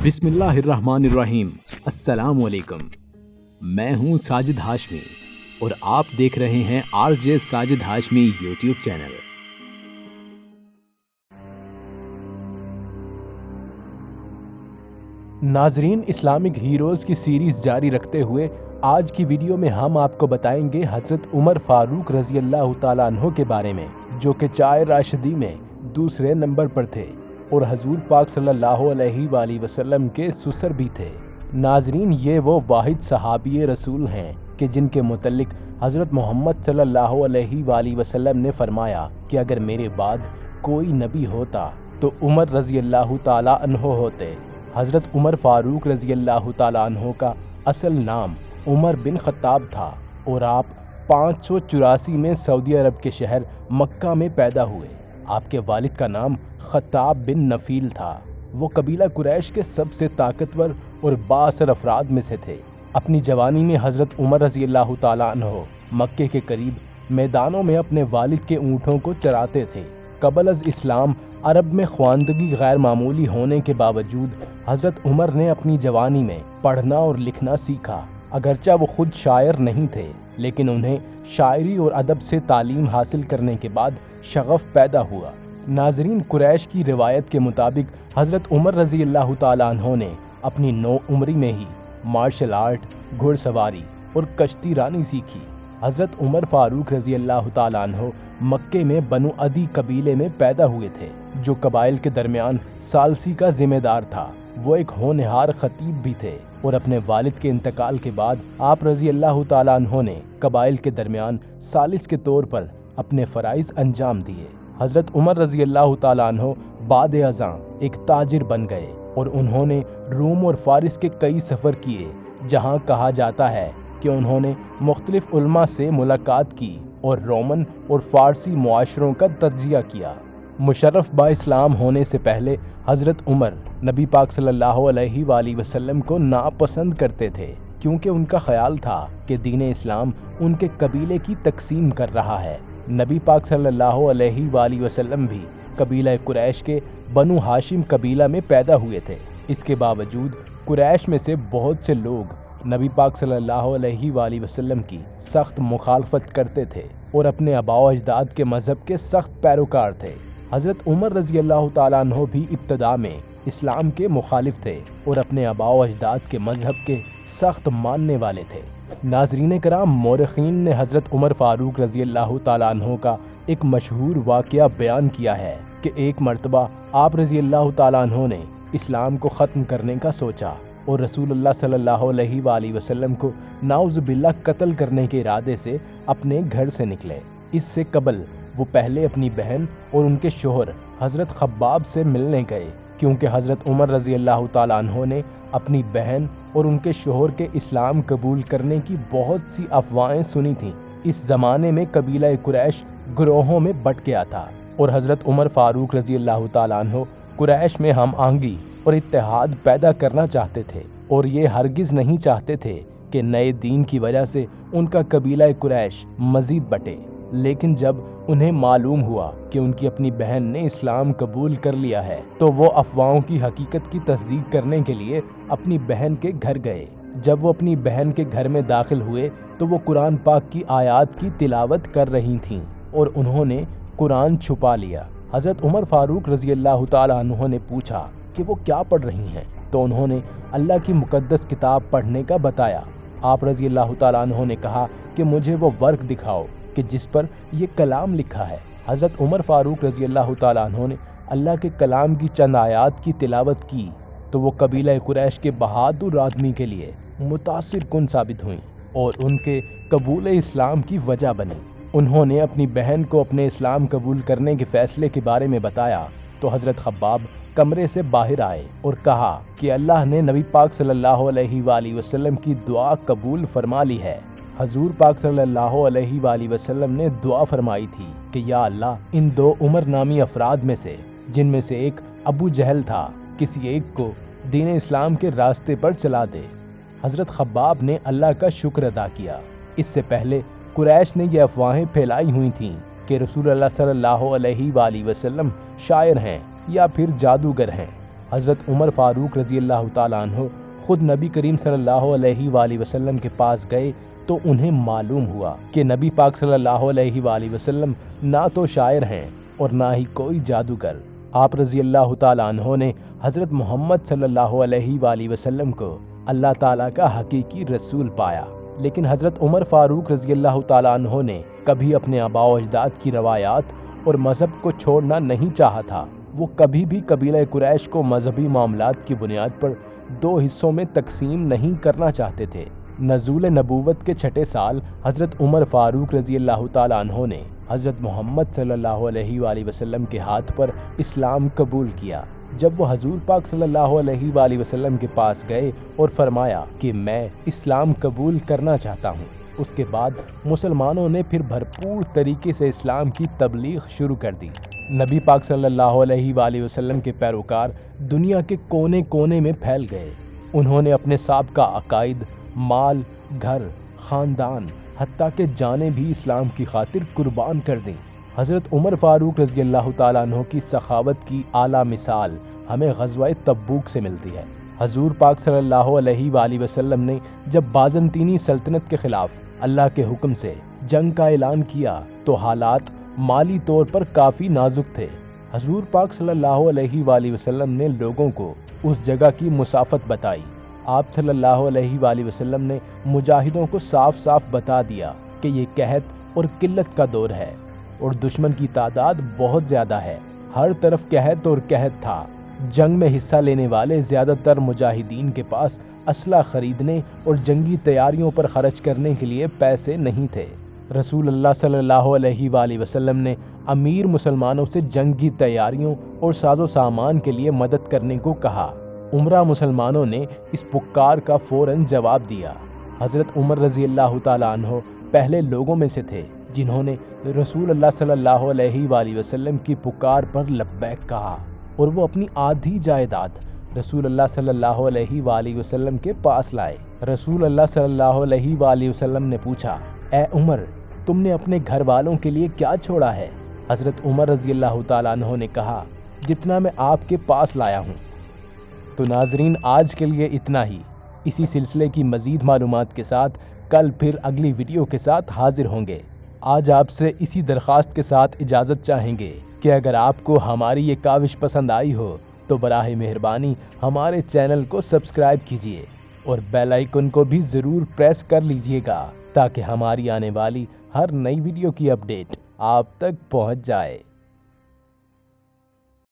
بسم اللہ الرحمن الرحیم۔ السلام علیکم، میں ہوں ساجد ہاشمی اور آپ دیکھ رہے ہیں RJ Sajid Hashmi YouTube channel. ناظرین، اسلامک ہیروز کی سیریز جاری رکھتے ہوئے آج کی ویڈیو میں ہم آپ کو بتائیں گے حضرت عمر فاروق رضی اللہ تعالیٰ عنہ کے بارے میں، جو کہ چائے راشدی میں دوسرے نمبر پر تھے اور حضور پاک صلی اللہ علیہ وآلہ وسلم کے سسر بھی تھے۔ ناظرین، یہ وہ واحد صحابی رسول ہیں کہ جن کے متعلق حضرت محمد صلی اللہ علیہ وآلہ وسلم نے فرمایا کہ اگر میرے بعد کوئی نبی ہوتا تو عمر رضی اللہ تعالیٰ عنہ ہوتے۔ حضرت عمر فاروق رضی اللہ تعالیٰ عنہ کا اصل نام عمر بن خطاب تھا اور آپ 584 میں سعودی عرب کے شہر مکہ میں پیدا ہوئے۔ آپ کے والد کا نام خطاب بن نفیل تھا۔ وہ قبیلہ قریش کے سب سے طاقتور اور بااثر افراد میں سے تھے۔ اپنی جوانی میں حضرت عمر رضی اللہ تعالیٰ عنہ مکے کے قریب میدانوں میں اپنے والد کے اونٹوں کو چراتے تھے۔ قبل از اسلام عرب میں خواندگی غیر معمولی ہونے کے باوجود حضرت عمر نے اپنی جوانی میں پڑھنا اور لکھنا سیکھا۔ اگرچہ وہ خود شاعر نہیں تھے، لیکن انہیں شاعری اور ادب سے تعلیم حاصل کرنے کے بعد شغف پیدا ہوا۔ ناظرین، قریش کی روایت کے مطابق حضرت عمر رضی اللہ تعالیٰ عنہ نے اپنی 9 عمری میں ہی مارشل آرٹ، گھڑ سواری اور کشتی رانی سیکھی۔ حضرت عمر فاروق رضی اللہ تعالیٰ عنہ مکے میں بنو عدی قبیلے میں پیدا ہوئے تھے، جو قبائل کے درمیان ثالثی کا ذمہ دار تھا۔ وہ ایک ہونہار خطیب بھی تھے اور اپنے والد کے انتقال کے بعد آپ رضی اللہ تعالیٰ عنہ نے قبائل کے درمیان ثالث کے طور پر اپنے فرائض انجام دیے۔ حضرت عمر رضی اللہ تعالیٰ عنہ بعد ازاں ایک تاجر بن گئے اور انہوں نے روم اور فارس کے کئی سفر کیے، جہاں کہا جاتا ہے کہ انہوں نے مختلف علماء سے ملاقات کی اور رومن اور فارسی معاشروں کا تجزیہ کیا۔ مشرف با اسلام ہونے سے پہلے حضرت عمر نبی پاک صلی اللہ علیہ وآلہ وسلم کو ناپسند کرتے تھے، کیونکہ ان کا خیال تھا کہ دین اسلام ان کے قبیلے کی تقسیم کر رہا ہے۔ نبی پاک صلی اللہ علیہ وآلہ وسلم بھی قبیلہ قریش کے بنو ہاشم قبیلہ میں پیدا ہوئے تھے۔ اس کے باوجود قریش میں سے بہت سے لوگ نبی پاک صلی اللہ علیہ وآلہ وسلم کی سخت مخالفت کرتے تھے اور اپنے آباء و اجداد کے مذہب کے سخت پیروکار تھے۔ حضرت عمر رضی اللہ تعالیٰ عنہ بھی ابتدا میں اسلام کے مخالف تھے اور اپنے آباء و اجداد کے مذہب کے سخت ماننے والے تھے۔ ناظرین کرام، مورخین نے حضرت عمر فاروق رضی اللہ تعالیٰ عنہ کا ایک مشہور واقعہ بیان کیا ہے کہ ایک مرتبہ آپ رضی اللہ تعالیٰ عنہ نے اسلام کو ختم کرنے کا سوچا اور رسول اللہ صلی اللہ علیہ وآلہ وسلم کو نعوذ باللہ قتل کرنے کے ارادے سے اپنے گھر سے نکلے۔ اس سے قبل وہ پہلے اپنی بہن اور ان کے شوہر حضرت خباب سے ملنے گئے، کیونکہ حضرت عمر رضی اللہ تعالیٰ عنہ نے اپنی بہن اور ان کے شوہر کے اسلام قبول کرنے کی بہت سی افواہیں سنی تھیں۔ اس زمانے میں قبیلہ قریش گروہوں میں بٹ گیا تھا اور حضرت عمر فاروق رضی اللہ تعالیٰ عنہ قریش میں ہم آہنگی اور اتحاد پیدا کرنا چاہتے تھے، اور یہ ہرگز نہیں چاہتے تھے کہ نئے دین کی وجہ سے ان کا قبیلہ قریش مزید بٹے۔ لیکن جب انہیں معلوم ہوا کہ ان کی اپنی بہن نے اسلام قبول کر لیا ہے، تو وہ افواہوں کی حقیقت کی تصدیق کرنے کے لیے اپنی بہن کے گھر گئے۔ جب وہ اپنی بہن کے گھر میں داخل ہوئے تو وہ قرآن پاک کی آیات کی تلاوت کر رہی تھیں اور انہوں نے قرآن چھپا لیا۔ حضرت عمر فاروق رضی اللہ تعالیٰ عنہ نے پوچھا کہ وہ کیا پڑھ رہی ہیں، تو انہوں نے اللہ کی مقدس کتاب پڑھنے کا بتایا۔ آپ رضی اللہ تعالیٰ عنہ نے کہا کہ مجھے وہ ورق دکھاؤ کہ جس پر یہ کلام لکھا ہے۔ حضرت عمر فاروق رضی اللہ تعالیٰ عنہ نے اللہ کے کلام کی چند آیات کی تلاوت کی تو وہ قبیلہ قریش کے بہادر آدمی کے لیے متاثر کن ثابت ہوئیں اور ان کے قبول اسلام کی وجہ بنی۔ انہوں نے اپنی بہن کو اپنے اسلام قبول کرنے کے فیصلے کے بارے میں بتایا تو حضرت خباب کمرے سے باہر آئے اور کہا کہ اللہ نے نبی پاک صلی اللہ علیہ وآلہ وسلم کی دعا قبول فرما لی ہے۔ حضور پاک صلی اللہ علیہ وآلہ وسلم نے دعا فرمائی تھی کہ یا اللہ، ان 2 عمر نامی افراد میں سے، جن میں سے ایک ابو جہل تھا، کسی ایک کو دین اسلام کے راستے پر چلا دے۔ حضرت خباب نے اللہ کا شکر ادا کیا۔ اس سے پہلے قریش نے یہ افواہیں پھیلائی ہوئی تھیں کہ رسول اللہ صلی اللہ علیہ وآلہ وسلم شاعر ہیں یا پھر جادوگر ہیں۔ حضرت عمر فاروق رضی اللہ تعالیٰ عنہ خود نبی کریم صلی اللہ علیہ وآلہ وسلم کے پاس گئے تو انہیں معلوم ہوا کہ نبی پاک صلی اللہ علیہ وآلہ وسلم نہ تو شاعر ہیں اور نہ ہی کوئی جادوگر۔ آپ رضی اللہ تعالیٰ عنہ نے حضرت محمد صلی اللہ علیہ وآلہ وسلم کو اللہ تعالیٰ کا حقیقی رسول پایا، لیکن حضرت عمر فاروق رضی اللہ تعالیٰ عنہ نے کبھی اپنے آباء و اجداد کی روایات اور مذہب کو چھوڑنا نہیں چاہا تھا۔ وہ کبھی بھی قبیلہ قریش کو مذہبی معاملات کی بنیاد پر 2 حصوں میں تقسیم نہیں کرنا چاہتے تھے۔ نزول نبوت کے 6 سال حضرت عمر فاروق رضی اللہ تعالیٰ عنہ نے حضرت محمد صلی اللہ علیہ وآلہ وسلم کے ہاتھ پر اسلام قبول کیا۔ جب وہ حضور پاک صلی اللہ علیہ وآلہ وسلم کے پاس گئے اور فرمایا کہ میں اسلام قبول کرنا چاہتا ہوں، اس کے بعد مسلمانوں نے پھر بھرپور طریقے سے اسلام کی تبلیغ شروع کر دی۔ نبی پاک صلی اللہ علیہ وآلہ وسلم کے پیروکار دنیا کے کونے کونے میں پھیل گئے۔ انہوں نے اپنے سابقہ عقائد، مال، گھر، خاندان، حتیٰ کہ جانیں بھی اسلام کی خاطر قربان کر دیں۔ حضرت عمر فاروق رضی اللہ تعالیٰ عنہ کی سخاوت کی اعلیٰ مثال ہمیں غزوہ تبوک سے ملتی ہے۔ حضور پاک صلی اللہ علیہ وآلہ وسلم نے جب بازنطینی سلطنت کے خلاف اللہ کے حکم سے جنگ کا اعلان کیا تو حالات مالی طور پر کافی نازک تھے۔ حضور پاک صلی اللہ علیہ وآلہ وسلم نے لوگوں کو اس جگہ کی مسافت بتائی۔ آپ صلی اللہ علیہ وآلہ وسلم نے مجاہدوں کو صاف صاف بتا دیا کہ یہ قحط اور قلت کا دور ہے اور دشمن کی تعداد بہت زیادہ ہے۔ ہر طرف قحط اور قحط تھا۔ جنگ میں حصہ لینے والے زیادہ تر مجاہدین کے پاس اسلحہ خریدنے اور جنگی تیاریوں پر خرچ کرنے کے لیے پیسے نہیں تھے۔ رسول اللہ صلی اللہ علیہ وآلہ وسلم نے امیر مسلمانوں سے جنگی تیاریوں اور ساز و سامان کے لیے مدد کرنے کو کہا۔ عمرہ مسلمانوں نے اس پکار کا فوراً جواب دیا۔ حضرت عمر رضی اللہ تعالیٰ عنہ پہلے لوگوں میں سے تھے جنہوں نے رسول اللہ صلی اللہ علیہ وآلہ وسلم کی پکار پر لبیک کہا، اور وہ اپنی آدھی جائیداد رسول اللہ صلی اللہ علیہ وآلہ وسلم کے پاس لائے۔ رسول اللہ صلی اللہ علیہ وآلہ وسلم نے پوچھا، اے عمر، تم نے اپنے گھر والوں کے لیے کیا چھوڑا ہے؟ حضرت عمر رضی اللہ تعالیٰ عنہ نے کہا، جتنا میں آپ کے پاس لایا ہوں۔ تو ناظرین، آج کے لیے اتنا ہی۔ اسی سلسلے کی مزید معلومات کے ساتھ کل پھر اگلی ویڈیو کے ساتھ حاضر ہوں گے۔ آج آپ سے اسی درخواست کے ساتھ اجازت چاہیں گے کہ اگر آپ کو ہماری یہ کاوش پسند آئی ہو تو براہ مہربانی ہمارے چینل کو سبسکرائب کیجیے اور بیل آئیکن کو بھی ضرور پریس کر لیجیے گا تاکہ ہماری آنے والی ہر نئی ویڈیو کی اپڈیٹ آپ تک پہنچ جائے۔